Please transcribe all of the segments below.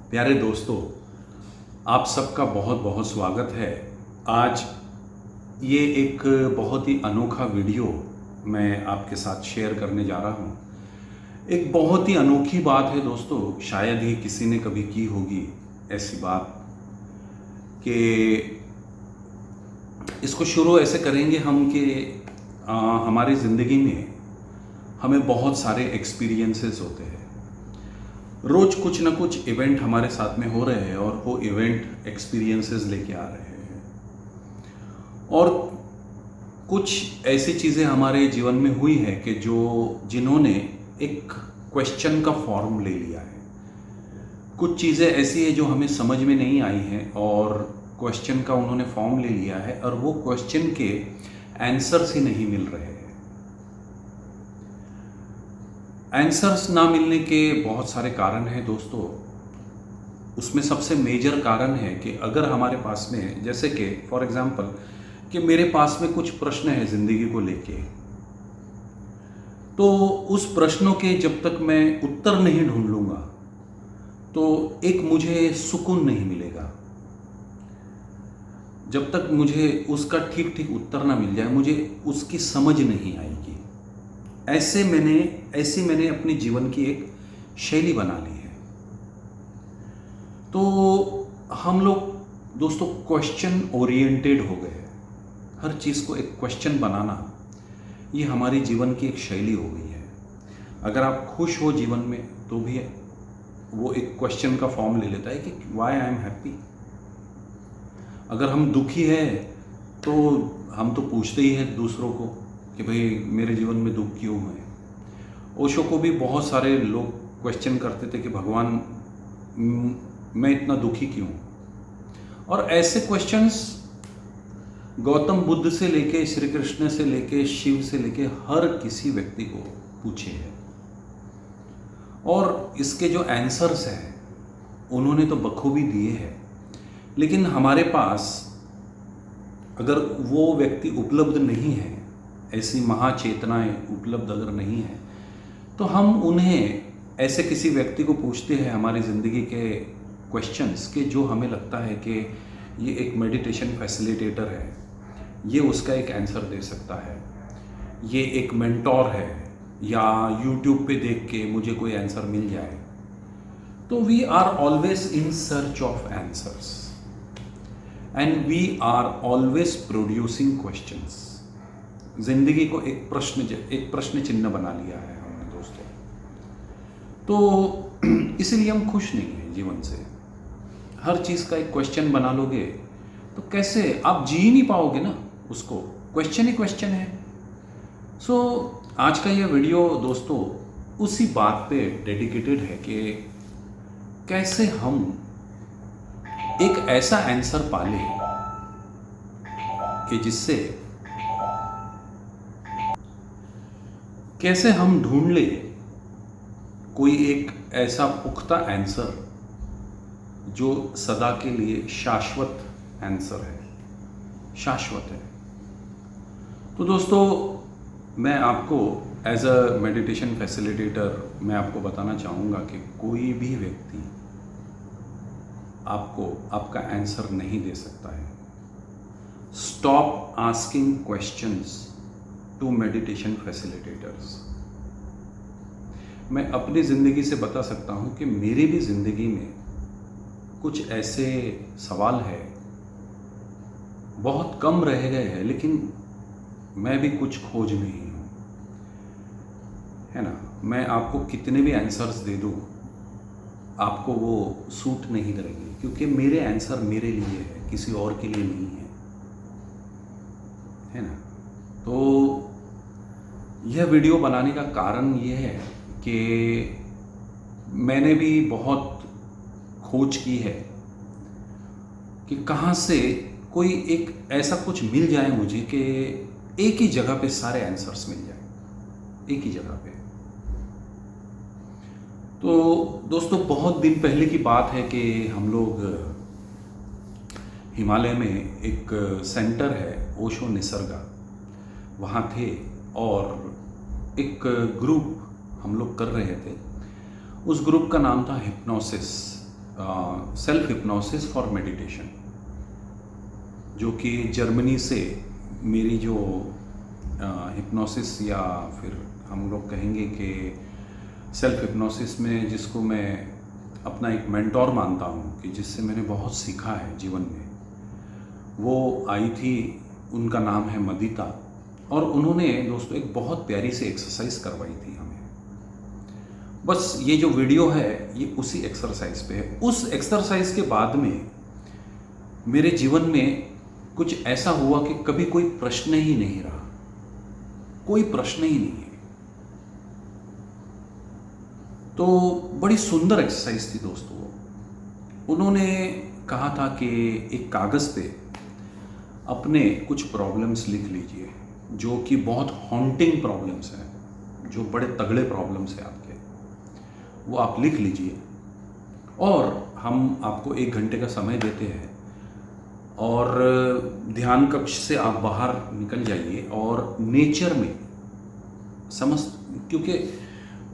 प्यारे दोस्तों, आप सबका बहुत बहुत स्वागत है। आज ये एक बहुत ही अनोखा वीडियो मैं आपके साथ शेयर करने जा रहा हूँ। एक बहुत ही अनोखी बात है दोस्तों, शायद ही किसी ने कभी की होगी ऐसी बात कि इसको शुरू ऐसे करेंगे हम कि हमारी ज़िंदगी में हमें बहुत सारे एक्सपीरियंसेस होते हैं। रोज कुछ ना कुछ इवेंट हमारे साथ में हो रहे हैं और वो इवेंट एक्सपीरियंसेस लेके आ रहे हैं और कुछ ऐसी चीज़ें हमारे जीवन में हुई है कि जिन्होंने एक क्वेश्चन का फॉर्म ले लिया है। कुछ चीज़ें ऐसी है जो हमें समझ में नहीं आई हैं और क्वेश्चन का उन्होंने फॉर्म ले लिया है और वो क्वेश्चन के आंसर्स ही नहीं मिल रहे हैं। आंसर्स ना मिलने के बहुत सारे कारण हैं दोस्तों। उसमें सबसे मेजर कारण है कि अगर हमारे पास में, जैसे कि फॉर एग्जांपल कि मेरे पास में कुछ प्रश्न है ज़िंदगी को लेके, तो उस प्रश्नों के जब तक मैं उत्तर नहीं ढूंढ लूँगा तो एक मुझे सुकून नहीं मिलेगा। जब तक मुझे उसका ठीक ठीक उत्तर ना मिल जाए, मुझे उसकी समझ नहीं आएगी। ऐसी मैंने अपने जीवन की एक शैली बना ली है। तो हम लोग दोस्तों क्वेश्चन ओरिएंटेड हो गए। हर चीज़ को एक क्वेश्चन बनाना, ये हमारी जीवन की एक शैली हो गई है। अगर आप खुश हो जीवन में तो भी वो एक क्वेश्चन का फॉर्म ले लेता है कि वाई आई एम हैप्पी। अगर हम दुखी है तो हम तो पूछते ही हैं दूसरों को कि भाई मेरे जीवन में दुख क्यों है। ओशो को भी बहुत सारे लोग क्वेश्चन करते थे कि भगवान मैं इतना दुखी क्यों। और ऐसे क्वेश्चंस गौतम बुद्ध से लेके, श्री कृष्ण से लेके, शिव से लेके हर किसी व्यक्ति को पूछे हैं और इसके जो आंसर्स हैं उन्होंने तो बखूबी दिए हैं। लेकिन हमारे पास अगर वो व्यक्ति उपलब्ध नहीं है, ऐसी महाचेतनाएं उपलब्ध अगर नहीं है, तो हम उन्हें ऐसे किसी व्यक्ति को पूछते हैं हमारी ज़िंदगी के क्वेश्चंस के, जो हमें लगता है कि ये एक मेडिटेशन फैसिलिटेटर है, ये उसका एक आंसर दे सकता है, ये एक मेंटोर है, या यूट्यूब पे देख के मुझे कोई आंसर मिल जाए। तो we are always in search of answers and we are always producing questions. जिंदगी को एक प्रश्न चिन्ह बना लिया है हमने दोस्तों। तो इसीलिए हम खुश नहीं हैं जीवन से। हर चीज़ का एक क्वेश्चन बना लोगे तो कैसे आप जी ही नहीं पाओगे ना उसको। क्वेश्चन ही क्वेश्चन है। सो आज का ये वीडियो दोस्तों उसी बात पे डेडिकेटेड है कि कैसे हम एक ऐसा आंसर पाले कि जिससे कैसे हम ढूंढ ले कोई एक ऐसा पुख्ता आंसर जो सदा के लिए शाश्वत आंसर है, शाश्वत है। तो दोस्तों मैं आपको एज अ मेडिटेशन फैसिलिटेटर मैं आपको बताना चाहूँगा कि कोई भी व्यक्ति आपको आपका आंसर नहीं दे सकता है। Stop asking questions to meditation facilitators. मैं अपनी ज़िंदगी से बता सकता हूँ कि मेरी भी ज़िंदगी में कुछ ऐसे सवाल है, बहुत कम रह गए हैं, लेकिन मैं भी कुछ खोज में ही हूँ, है ना। मैं आपको कितने भी आंसर्स दे दूँ आपको वो सूट नहीं करेंगे, क्योंकि मेरे आंसर मेरे लिए है, किसी और के लिए नहीं है ना। तो यह वीडियो बनाने का कारण ये है कि मैंने भी बहुत खोज की है कि कहाँ से कोई एक ऐसा कुछ मिल जाए मुझे कि एक ही जगह पे सारे आंसर्स मिल जाए, एक ही जगह पे। तो दोस्तों बहुत दिन पहले की बात है कि हम लोग हिमालय में एक सेंटर है ओशो निसर्गा, वहाँ थे और एक ग्रुप हम लोग कर रहे थे। उस ग्रुप का नाम था hypnosis. Self hypnosis for meditation, जो कि जर्मनी से मेरी जो हिप्नोसिस या फिर हम लोग कहेंगे कि सेल्फ हिप्नोसिस में जिसको मैं अपना एक मेंटोर मानता हूँ कि जिससे मैंने बहुत सीखा है जीवन में, वो आई थी। उनका नाम है मदिता, और उन्होंने दोस्तों एक बहुत प्यारी सी एक्सरसाइज करवाई थी हमें। बस ये जो वीडियो है ये उसी एक्सरसाइज पे है। उस एक्सरसाइज के बाद में मेरे जीवन में कुछ ऐसा हुआ कि कभी कोई प्रश्न ही नहीं रहा, कोई प्रश्न ही नहीं है। तो बड़ी सुंदर एक्सरसाइज थी दोस्तों। उन्होंने कहा था कि एक कागज़ पे अपने कुछ प्रॉब्लम्स लिख लीजिए, जो कि बहुत हॉन्टिंग प्रॉब्लम्स हैं, जो बड़े तगड़े प्रॉब्लम्स हैं आपके, वो आप लिख लीजिए। और हम आपको 1 घंटे का समय देते हैं, और ध्यान कक्ष से आप बाहर निकल जाइए और नेचर में क्योंकि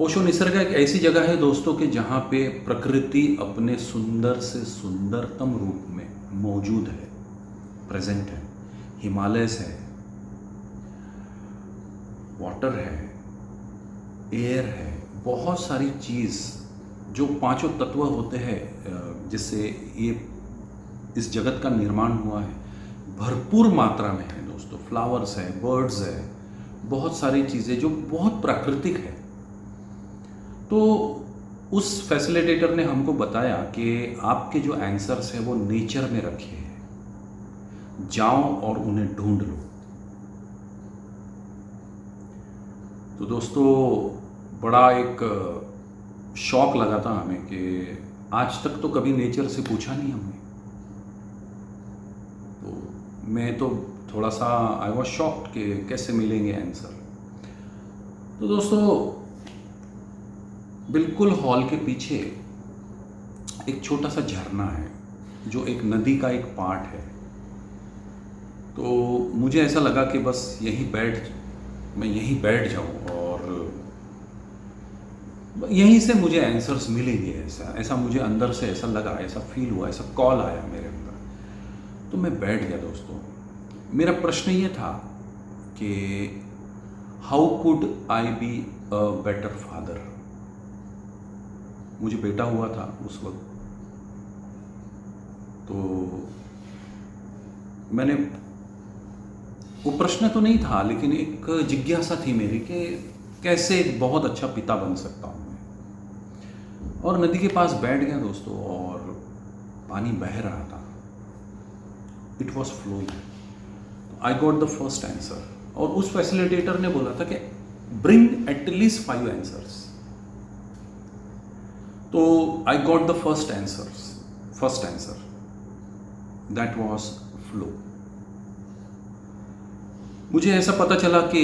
ओशो निसर्ग एक ऐसी जगह है दोस्तों कि जहाँ पे प्रकृति अपने सुंदर से सुंदरतम रूप में मौजूद है, प्रेजेंट है। हिमालयस है, वाटर है, एयर है, बहुत सारी चीज़ जो 5 तत्व होते हैं जिससे ये इस जगत का निर्माण हुआ है, भरपूर मात्रा में है दोस्तों। फ्लावर्स है, बर्ड्स है, बहुत सारी चीज़ें जो बहुत प्राकृतिक है। तो उस फैसिलिटेटर ने हमको बताया कि आपके जो आंसर्स हैं वो नेचर में रखे हैं, जाओ और उन्हें ढूंढ लो। तो दोस्तों बड़ा एक शौक लगा था हमें कि आज तक तो कभी नेचर से पूछा नहीं हमने। तो मैं तो थोड़ा सा आई वॉज शॉक्ड कि कैसे मिलेंगे आंसर। तो दोस्तों बिल्कुल हॉल के पीछे एक छोटा सा झरना है, जो एक नदी का एक पार्ट है। तो मुझे ऐसा लगा कि बस मैं यहीं बैठ जाऊं और यहीं से मुझे आंसर्स मिलेंगे। ऐसा मुझे अंदर से ऐसा लगा, ऐसा फील हुआ, ऐसा कॉल आया मेरे अंदर। तो मैं बैठ गया दोस्तों। मेरा प्रश्न ये था कि how could I be a better father. मुझे बेटा हुआ था उस वक्त। तो मैंने, वो प्रश्न तो नहीं था लेकिन एक जिज्ञासा थी मेरी कि कैसे एक बहुत अच्छा पिता बन सकता हूँ मैं। और नदी के पास बैठ गया दोस्तों, और पानी बह रहा था, it was flowing. I got the first answer. और उस फैसिलिटेटर ने बोला था कि ब्रिंग एटलीस्ट 5 आंसर्स। तो I got the first answer, that was flow. मुझे ऐसा पता चला कि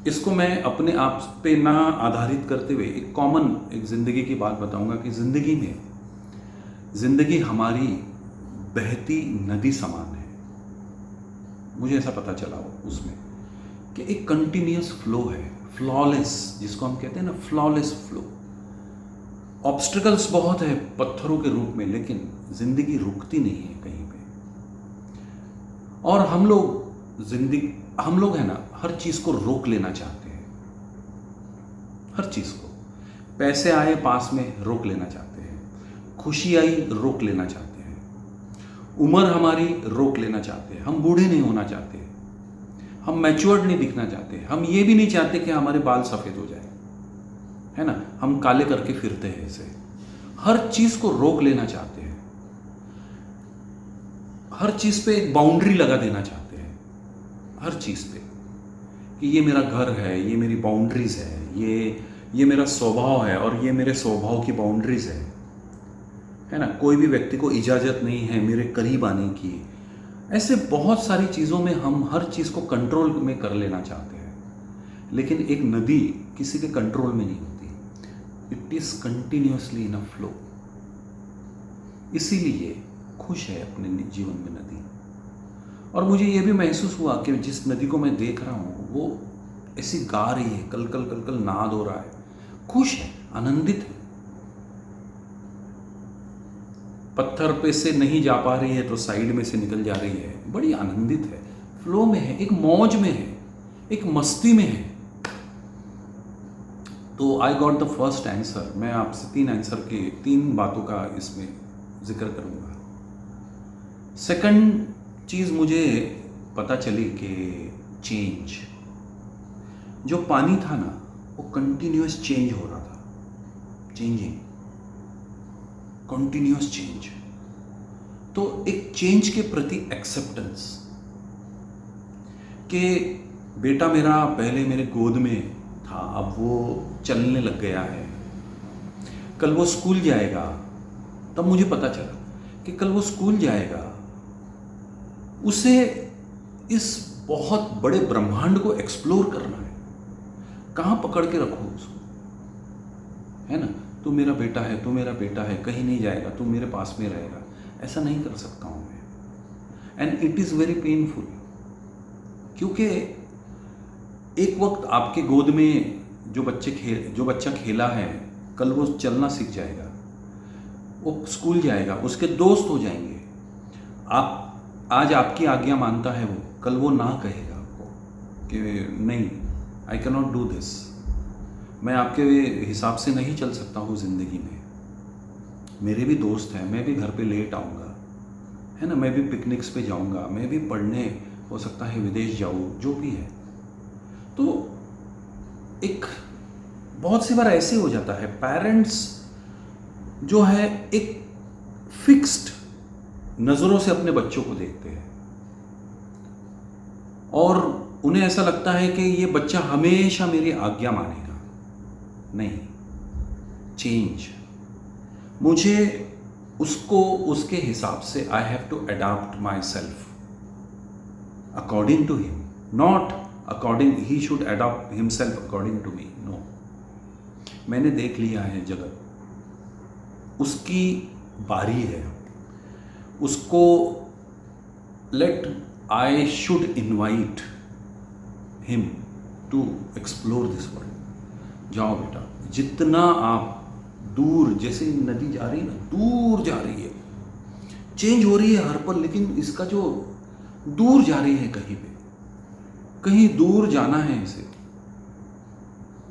इसको मैं अपने आप पे ना आधारित करते हुए एक ज़िंदगी की बात बताऊंगा कि ज़िंदगी हमारी बहती नदी समान है। मुझे ऐसा पता चला उसमें कि एक कंटिन्यूअस फ्लो है, फ्लॉलेस, जिसको हम कहते हैं ना, फ्लॉलेस फ्लो। ऑब्स्टिकल्स बहुत है पत्थरों के रूप में, लेकिन ज़िंदगी रुकती नहीं है कहीं पे। और हम लोग है ना, हर चीज़ को रोक लेना चाहते हैं। हर चीज़ को, पैसे आए पास में रोक लेना चाहते हैं, खुशी आई रोक लेना चाहते हैं, उम्र हमारी रोक लेना चाहते हैं, हम बूढ़े नहीं होना चाहते, हम मैच्योर्ड नहीं दिखना चाहते, हम ये भी नहीं चाहते कि हमारे बाल सफ़ेद हो जाए, है ना, हम काले करके फिरते हैं ऐसे। हर चीज़ को रोक लेना चाहते हैं, हर चीज़ पे एक बाउंड्री लगा देना चाहते हैं, हर चीज़ पे कि ये मेरा घर है, ये मेरी बाउंड्रीज है, ये मेरा स्वभाव है और ये मेरे स्वभाव की बाउंड्रीज है ना। कोई भी व्यक्ति को इजाज़त नहीं है मेरे करीब आने की। ऐसे बहुत सारी चीज़ों में हम हर चीज़ को कंट्रोल में कर लेना चाहते हैं, लेकिन एक नदी किसी के कंट्रोल में नहीं होती। It is continuously in a flow. इसीलिए खुश है अपने जीवन में नदी। और मुझे ये भी महसूस हुआ कि जिस नदी को मैं देख रहा हूँ वो ऐसी गा रही है, कल कल कल कल नाद हो रहा है, खुश है, आनंदित है। पत्थर पे से नहीं जा पा रही है तो साइड में से निकल जा रही है, बड़ी आनंदित है, फ्लो में है, एक मौज में है, एक मस्ती में है। तो I got the first answer. मैं आपसे 3 आंसर के 3 बातों का इसमें जिक्र करूंगा। सेकंड चीज़ मुझे पता चली कि चेंज, जो पानी था ना वो कंटिन्यूस चेंज हो रहा था, चेंजिंग, कंटिन्यूस चेंज। तो एक चेंज के प्रति एक्सेप्टेंस कि बेटा मेरा पहले मेरे गोद में था, अब वो चलने लग गया है, कल वो स्कूल जाएगा। तब मुझे पता चला कि कल वो स्कूल जाएगा, उसे इस बहुत बड़े ब्रह्मांड को एक्सप्लोर करना है। कहाँ पकड़ के रखो उसको, है ना? तू मेरा बेटा है, तू मेरा बेटा है, कहीं नहीं जाएगा, तू मेरे पास में रहेगा, ऐसा नहीं कर सकता हूँ मैं। And it is very painful, क्योंकि एक वक्त आपके गोद में जो बच्चा खेला है, कल वो चलना सीख जाएगा, वो स्कूल जाएगा, उसके दोस्त हो जाएंगे। आज आपकी आज्ञा मानता है वो, कल वो ना कहेगा आपको कि नहीं, I can not do this, मैं आपके हिसाब से नहीं चल सकता हूँ ज़िंदगी में, मेरे भी दोस्त हैं, मैं भी घर पे लेट आऊँगा, है ना, मैं भी पिकनिक्स पे जाऊँगा, मैं भी पढ़ने हो सकता है विदेश जाऊँ, जो भी है। तो एक बहुत सी बार ऐसे हो जाता है, पेरेंट्स जो है एक फिक्स्ड नज़रों से अपने बच्चों को देखते हैं और उन्हें ऐसा लगता है कि ये बच्चा हमेशा मेरी आज्ञा मानेगा। नहीं, चेंज, मुझे उसको उसके हिसाब से I have to adopt myself according to him, not according he should adopt himself according to me. No, मैंने देख लिया है जगत, उसकी बारी है, उसको let I should invite him to explore this world. जाओ बेटा, जितना आप दूर, जैसे नदी जा रही है ना, दूर जा रही है, चेंज हो रही है हर पल, लेकिन इसका जो दूर जा रही है, कहीं पे कहीं दूर जाना है इसे,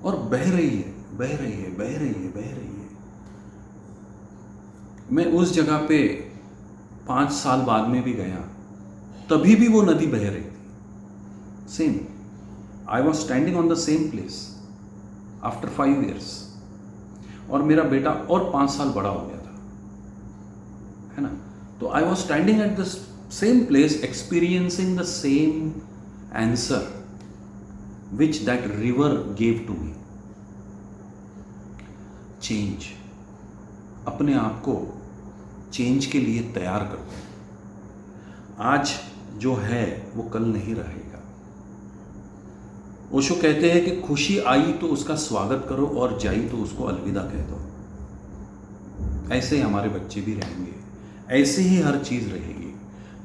और बह रही है, बह रही है, बह रही है, बह रही है। मैं उस जगह पे 5 साल बाद में भी गया, तभी भी वो नदी बह रही थी, same. I was standing on the same place after 5 years, और मेरा बेटा और 5 साल बड़ा हो गया था, है ना। तो I was standing at the same place, experiencing the same answer which that river gave to me. Change, अपने आप को चेंज के लिए तैयार कर दो। आज जो है वो कल नहीं रहेगा। ओशो कहते हैं कि खुशी आई तो उसका स्वागत करो और जाई तो उसको अलविदा कह दो। ऐसे ही हमारे बच्चे भी रहेंगे, ऐसे ही हर चीज़ रहेगी।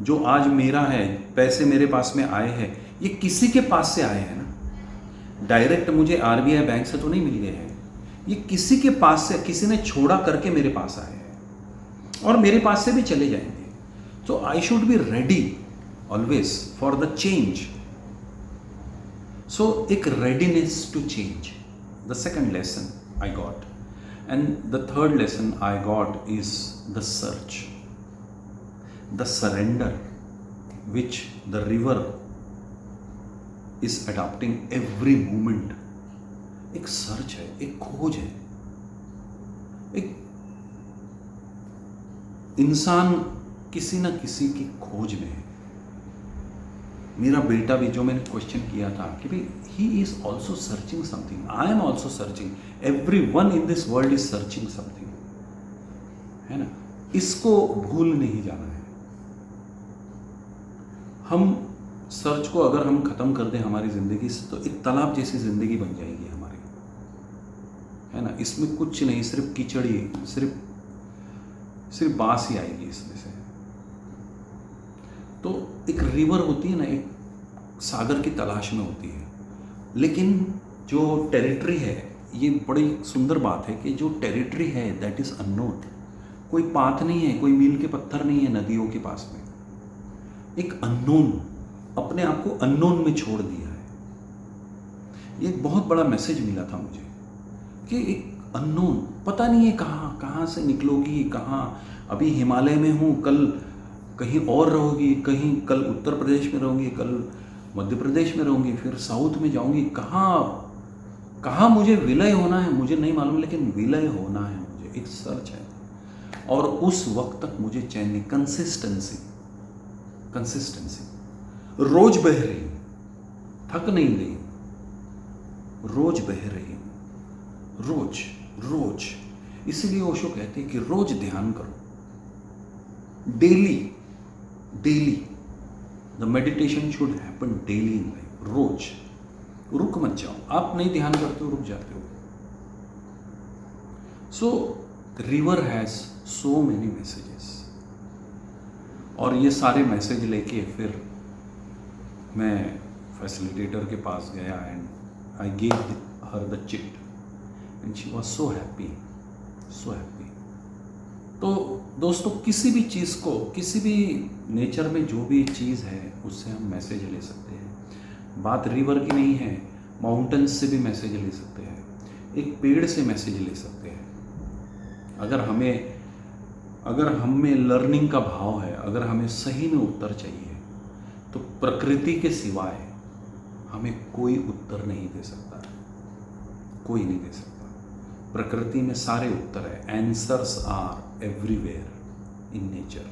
जो आज मेरा है, पैसे मेरे पास में आए हैं, ये किसी के पास से आए हैं ना, डायरेक्ट मुझे आरबीआई बैंक से तो नहीं मिल गए हैं, ये किसी के पास से, किसी ने छोड़ा करके मेरे पास आए हैं और मेरे पास से भी चले जाएंगे। तो I should be ready always for the change. So एक readiness to change, the second lesson I got, and the third lesson I got is the search, the surrender which the river is adopting every moment। एक search है, एक खोज है, एक इंसान किसी ना किसी की खोज में है। मेरा बेटा भी, जो मैंने क्वेश्चन किया था कि भाई he is also searching something, I am also searching, every one in this world is searching something, है ना। इसको भूल नहीं जाना है। हम सर्च को अगर हम ख़त्म कर दें हमारी ज़िंदगी से, तो एक तालाब जैसी ज़िंदगी बन जाएगी हमारी, है ना। इसमें कुछ नहीं, सिर्फ कीचड़ ही, सिर्फ बास ही आएगी इसमें से। तो एक रिवर होती है ना, एक सागर की तलाश में होती है, लेकिन जो टेरिटरी है, ये बड़ी सुंदर बात है कि जो टेरिटरी है दैट इज़ अननोन, कोई पाथ नहीं है, कोई मील के पत्थर नहीं है नदियों के पास में। एक अननोन, अपने आप को अननोन में छोड़ दिया है। ये एक बहुत बड़ा मैसेज मिला था मुझे कि एक अननोन, पता नहीं है कहाँ से निकलोगी, कहाँ, अभी हिमालय में हूँ, कल कहीं और रहोगी, कहीं कल उत्तर प्रदेश में रहूँगी, कल मध्य प्रदेश में रहूँगी, फिर साउथ में जाऊँगी, कहाँ मुझे विलय होना है मुझे नहीं मालूम, लेकिन विलय होना है मुझे, एक सर्च है। और उस वक्त तक मुझे चैन नहीं, कंसिस्टेंसी, रोज बह रही हूँ, थक नहीं रही, रोज बह रही हूँ, रोज। इसीलिए ओशो कहते हैं कि रोज ध्यान करो, daily the meditation should happen daily in life. रोज रुक मत जाओ, आप नहीं ध्यान करते हो, रुक जाते हो। सो river has so many messages, और ये सारे मैसेज लेके फिर मैं फैसिलिटेटर के पास गया and I gave her the chit and she was so happy. तो दोस्तों, किसी भी चीज़ को, किसी भी नेचर में जो भी चीज़ है उससे हम मैसेज ले सकते हैं। बात रिवर की नहीं है, माउंटेन्स से भी मैसेज ले सकते हैं, एक पेड़ से मैसेज ले सकते हैं। अगर हमें लर्निंग का भाव है, अगर हमें सही में उत्तर चाहिए, तो प्रकृति के सिवाय हमें कोई उत्तर नहीं दे सकता, कोई नहीं दे सकता। प्रकृति में सारे उत्तर है, answers are everywhere in nature.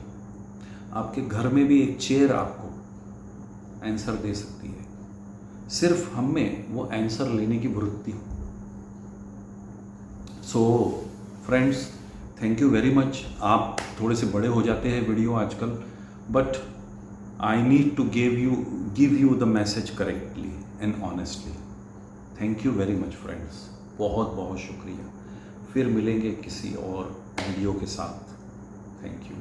आपके घर में भी एक चेयर आपको आंसर दे सकती है, सिर्फ हमें वो आंसर लेने की वृत्ति हो। So friends, thank you very much. आप थोड़े से बड़े हो जाते हैं वीडियो आजकल, but I need to give you the message correctly and honestly. Thank you very much friends, बहुत बहुत शुक्रिया। फिर मिलेंगे किसी और वीडियो के साथ। Thank you.